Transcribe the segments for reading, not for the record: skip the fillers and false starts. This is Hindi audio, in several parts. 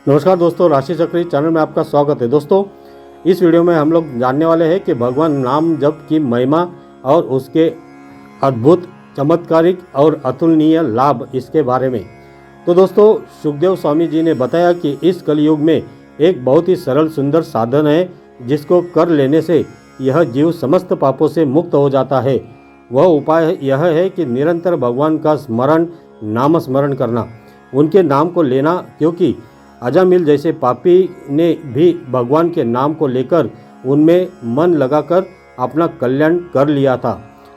नमस्कार दोस्तों, राशि चक्री चैनल में आपका स्वागत है। दोस्तों, इस वीडियो में हम लोग जानने वाले हैं कि भगवान नाम जप की महिमा और उसके अद्भुत, चमत्कारिक और अतुलनीय लाभ इसके बारे में। तो दोस्तों, सुखदेव स्वामी जी ने बताया कि इस कलयुग में एक बहुत ही सरल सुंदर साधन है जिसको कर लेने से यह जीव समस्त पापों से मुक्त हो जाता है। वह उपाय यह है कि निरंतर भगवान का स्मरण, नाम स्मरण करना, उनके नाम को लेना, क्योंकि अजामिल जैसे पापी ने भी भगवान के नाम को लेकर उनमें मन लगाकर अपना कल्याण कर लिया था।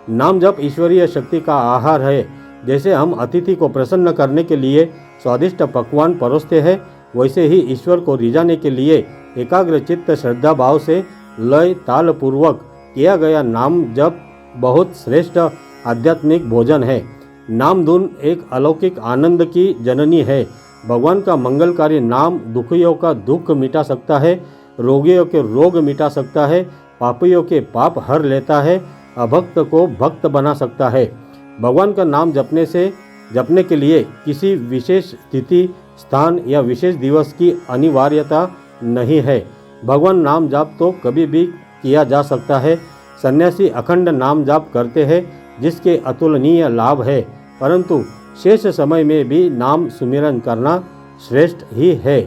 नाम जप ईश्वरीय शक्ति का आहार है। जैसे हम अतिथि को प्रसन्न करने के लिए स्वादिष्ट पकवान परोसते हैं, वैसे ही ईश्वर को रिझाने के लिए एकाग्र चित्त श्रद्धा भाव से लय ताल पूर्वक किया गया नाम जप बहुत श्रेष्ठ आध्यात्मिक भोजन है। नाम धुन एक अलौकिक आनंद की जननी है। भगवान का मंगलकारी नाम दुखियों का दुख मिटा सकता है, रोगियों के रोग मिटा सकता है, पापियों के पाप हर लेता है, अभक्त को भक्त बना सकता है। भगवान का नाम जपने के लिए किसी विशेष स्थिति, स्थान या विशेष दिवस की अनिवार्यता नहीं है। भगवान नाम जाप तो कभी भी किया जा सकता है। सन्यासी अखंड नाम जाप करते हैं जिसके अतुलनीय लाभ है, परंतु शेष समय में भी नाम सुमिरन करना श्रेष्ठ ही है।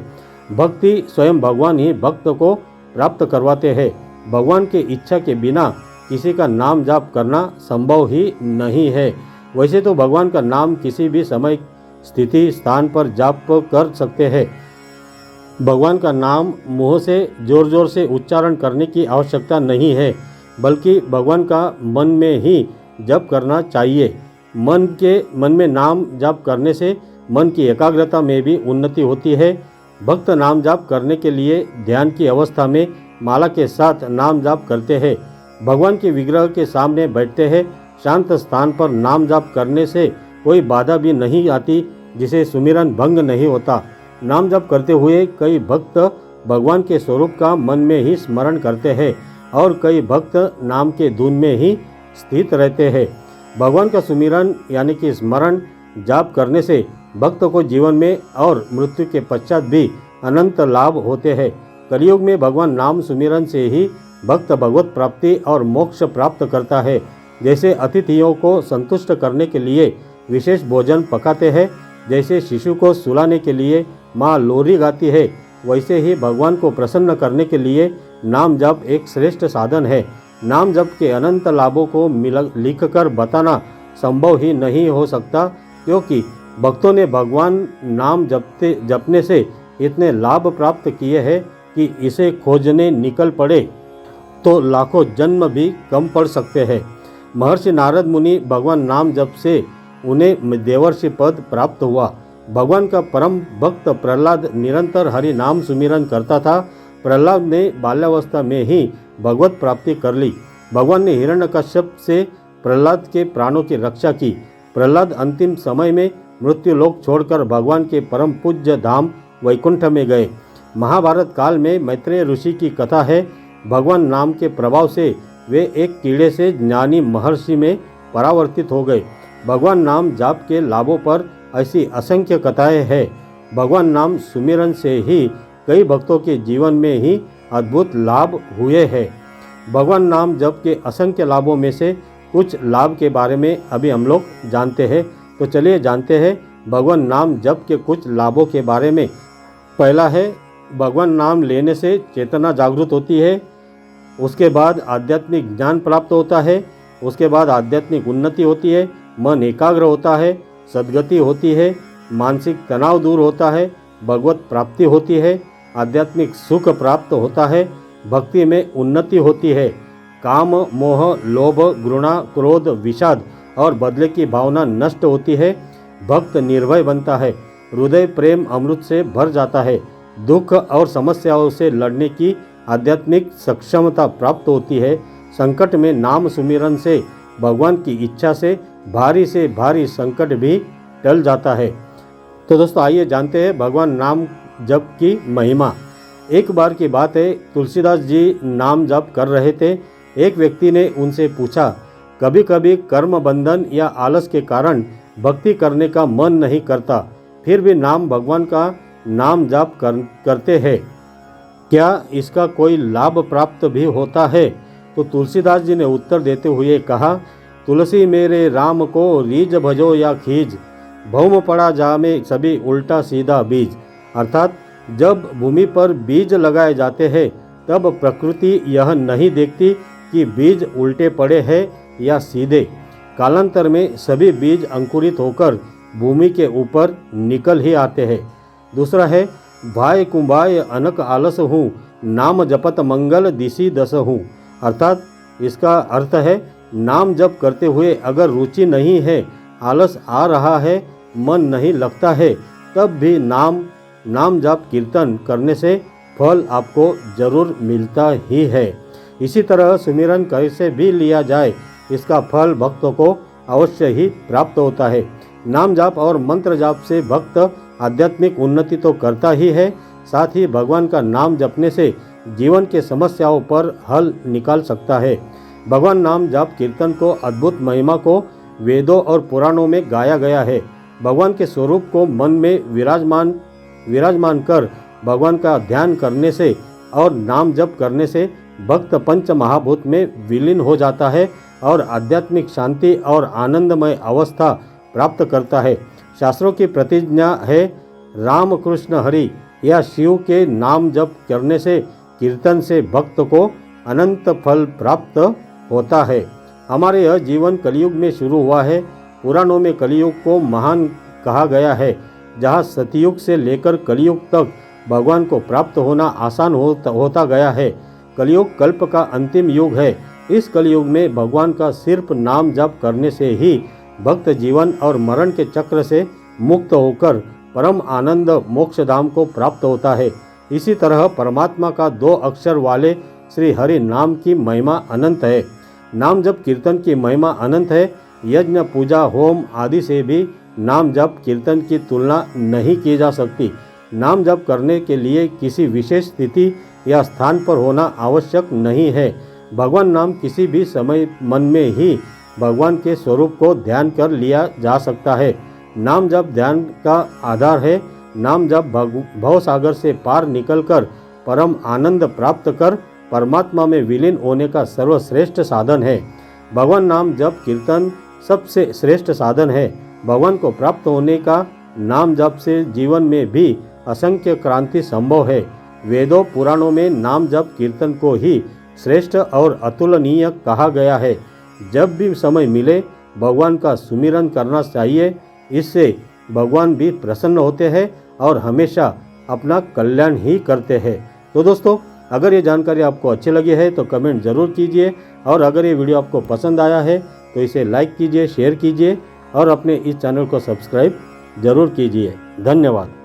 भक्ति स्वयं भगवान ही भक्त को प्राप्त करवाते हैं। भगवान की इच्छा के बिना किसी का नाम जाप करना संभव ही नहीं है। वैसे तो भगवान का नाम किसी भी समय, स्थिति, स्थान पर जाप कर सकते हैं। भगवान का नाम मुँह से जोर जोर से उच्चारण करने की आवश्यकता नहीं है, बल्कि भगवान का मन में ही जप करना चाहिए। मन में नाम जाप करने से मन की एकाग्रता में भी उन्नति होती है। भक्त नाम जाप करने के लिए ध्यान की अवस्था में माला के साथ नाम जाप करते हैं। भगवान के विग्रह के सामने बैठते हैं। शांत स्थान पर नाम जाप करने से कोई बाधा भी नहीं आती, जिसे सुमिरन भंग नहीं होता। नाम जाप करते हुए कई भक्त भगवान के स्वरूप का मन में ही स्मरण करते हैं और कई भक्त नाम के धुन में ही स्थित रहते हैं। भगवान का सुमिरन यानी कि स्मरण जाप करने से भक्त को जीवन में और मृत्यु के पश्चात भी अनंत लाभ होते हैं। कलयुग में भगवान नाम सुमिरन से ही भक्त भगवत प्राप्ति और मोक्ष प्राप्त करता है। जैसे अतिथियों को संतुष्ट करने के लिए विशेष भोजन पकाते हैं, जैसे शिशु को सुलाने के लिए माँ लोरी गाती है, वैसे ही भगवान को प्रसन्न करने के लिए नाम जप एक श्रेष्ठ साधन है। नाम जप के अनंत लाभों को लिखकर बताना संभव ही नहीं हो सकता, क्योंकि भक्तों ने भगवान नाम जपने से इतने लाभ प्राप्त किए हैं कि इसे खोजने निकल पड़े तो लाखों जन्म भी कम पड़ सकते हैं। महर्षि नारद मुनि भगवान नाम जप से उन्हें देवर्षि पद प्राप्त हुआ। भगवान का परम भक्त प्रहलाद निरंतर हरि नाम सुमिरन करता था। प्रहलाद ने बाल्यावस्था में ही भगवत प्राप्ति कर ली। भगवान ने हिरण्यकश्यप से प्रहलाद के प्राणों की रक्षा की। प्रहलाद अंतिम समय में मृत्यु लोक छोड़कर भगवान के परम पूज्य धाम वैकुंठ में गए। महाभारत काल में मैत्रेय ऋषि की कथा है। भगवान नाम के प्रभाव से वे एक कीड़े से ज्ञानी महर्षि में परावर्तित हो गए। भगवान नाम जाप के लाभों पर ऐसी असंख्य कथाएं हैं। भगवान नाम सुमिरन से ही कई भक्तों के जीवन में ही अद्भुत लाभ हुए हैं। भगवान नाम जप के असंख्य लाभों में से कुछ लाभ के बारे में अभी हम लोग जानते हैं। तो चलिए जानते हैं भगवान नाम जप के कुछ लाभों के बारे में। पहला है, भगवान नाम लेने से चेतना जागृत होती है। उसके बाद आध्यात्मिक ज्ञान प्राप्त होता है। उसके बाद आध्यात्मिक उन्नति होती है, मन एकाग्र होता है, सद्गति होती है, मानसिक तनाव दूर होता है, भगवत प्राप्ति होती है, आध्यात्मिक सुख प्राप्त होता है, भक्ति में उन्नति होती है, काम, मोह, लोभ, घृणा, क्रोध, विषाद और बदले की भावना नष्ट होती है, भक्त निर्भय बनता है, हृदय प्रेम अमृत से भर जाता है, दुख और समस्याओं से लड़ने की आध्यात्मिक सक्षमता प्राप्त होती है, संकट में नाम सुमिरन से भगवान की इच्छा से भारी संकट भी टल जाता है। तो दोस्तों, आइए जानते हैं भगवान नाम जप की महिमा। एक बार की बात है, तुलसीदास जी नाम जप कर रहे थे। एक व्यक्ति ने उनसे पूछा, कभी कभी कर्म बंधन या आलस के कारण भक्ति करने का मन नहीं करता, फिर भी नाम भगवान का नाम जाप करते हैं, क्या इसका कोई लाभ प्राप्त भी होता है? तो तुलसीदास जी ने उत्तर देते हुए कहा, तुलसी मेरे राम को रीज भजो या खीज, भौम पड़ा जामे सभी उल्टा सीधा बीज। अर्थात जब भूमि पर बीज लगाए जाते हैं तब प्रकृति यह नहीं देखती कि बीज उल्टे पड़े हैं या सीधे। कालांतर में सभी बीज अंकुरित होकर भूमि के ऊपर निकल ही आते हैं। दूसरा है, भाई कुंभाय अनक आलस हूँ, नाम जपत मंगल दिशि दस हूँ। अर्थात इसका अर्थ है, नाम जप करते हुए अगर रुचि नहीं है, आलस आ रहा है, मन नहीं लगता है, तब भी नाम जाप कीर्तन करने से फल आपको जरूर मिलता ही है। इसी तरह सुमिरन कैसे भी लिया जाए, इसका फल भक्तों को अवश्य ही प्राप्त होता है। नाम जाप और मंत्र जाप से भक्त आध्यात्मिक उन्नति तो करता ही है, साथ ही भगवान का नाम जपने से जीवन के समस्याओं पर हल निकाल सकता है। भगवान नाम जाप कीर्तन को अद्भुत महिमा को वेदों और पुराणों में गाया गया है। भगवान के स्वरूप को मन में विराजमान कर भगवान का ध्यान करने से और नाम जप करने से भक्त पंच महाभूत में विलीन हो जाता है और आध्यात्मिक शांति और आनंदमय अवस्था प्राप्त करता है। शास्त्रों की प्रतिज्ञा है, राम कृष्ण हरि या शिव के नाम जप करने से, कीर्तन से भक्त को अनंत फल प्राप्त होता है। हमारे यह जीवन कलयुग में शुरू हुआ है। पुराणों में कलयुग को महान कहा गया है, जहाँ सतयुग से लेकर कलयुग तक भगवान को प्राप्त होना आसान होता गया है। कलयुग कल्प का अंतिम युग है। इस कलयुग में भगवान का सिर्फ नाम जप करने से ही भक्त जीवन और मरण के चक्र से मुक्त होकर परम आनंद मोक्ष धाम को प्राप्त होता है। इसी तरह परमात्मा का 2 अक्षर वाले श्री हरि नाम की महिमा अनंत है। नाम जप कीर्तन की महिमा अनंत है। यज्ञ पूजा होम आदि से भी नाम जप कीर्तन की तुलना नहीं की जा सकती। नाम जप करने के लिए किसी विशेष स्थिति या स्थान पर होना आवश्यक नहीं है। भगवान नाम किसी भी समय मन में ही भगवान के स्वरूप को ध्यान कर लिया जा सकता है। नाम जप ध्यान का आधार है। नाम जप भवसागर से पार निकलकर परम आनंद प्राप्त कर परमात्मा में विलीन होने का सर्वश्रेष्ठ साधन है। भगवान नाम जप कीर्तन सबसे श्रेष्ठ साधन है। भगवान को प्राप्त होने का नाम जप से जीवन में भी असंख्य क्रांति संभव है। वेदों पुराणों में नाम जप कीर्तन को ही श्रेष्ठ और अतुलनीय कहा गया है। जब भी समय मिले भगवान का सुमिरन करना चाहिए। इससे भगवान भी प्रसन्न होते हैं और हमेशा अपना कल्याण ही करते हैं। तो दोस्तों, अगर ये जानकारी आपको अच्छी लगी है तो कमेंट ज़रूर कीजिए, और अगर ये वीडियो आपको पसंद आया है तो इसे लाइक कीजिए, शेयर कीजिए और अपने इस चैनल को सब्सक्राइब ज़रूर कीजिए। धन्यवाद।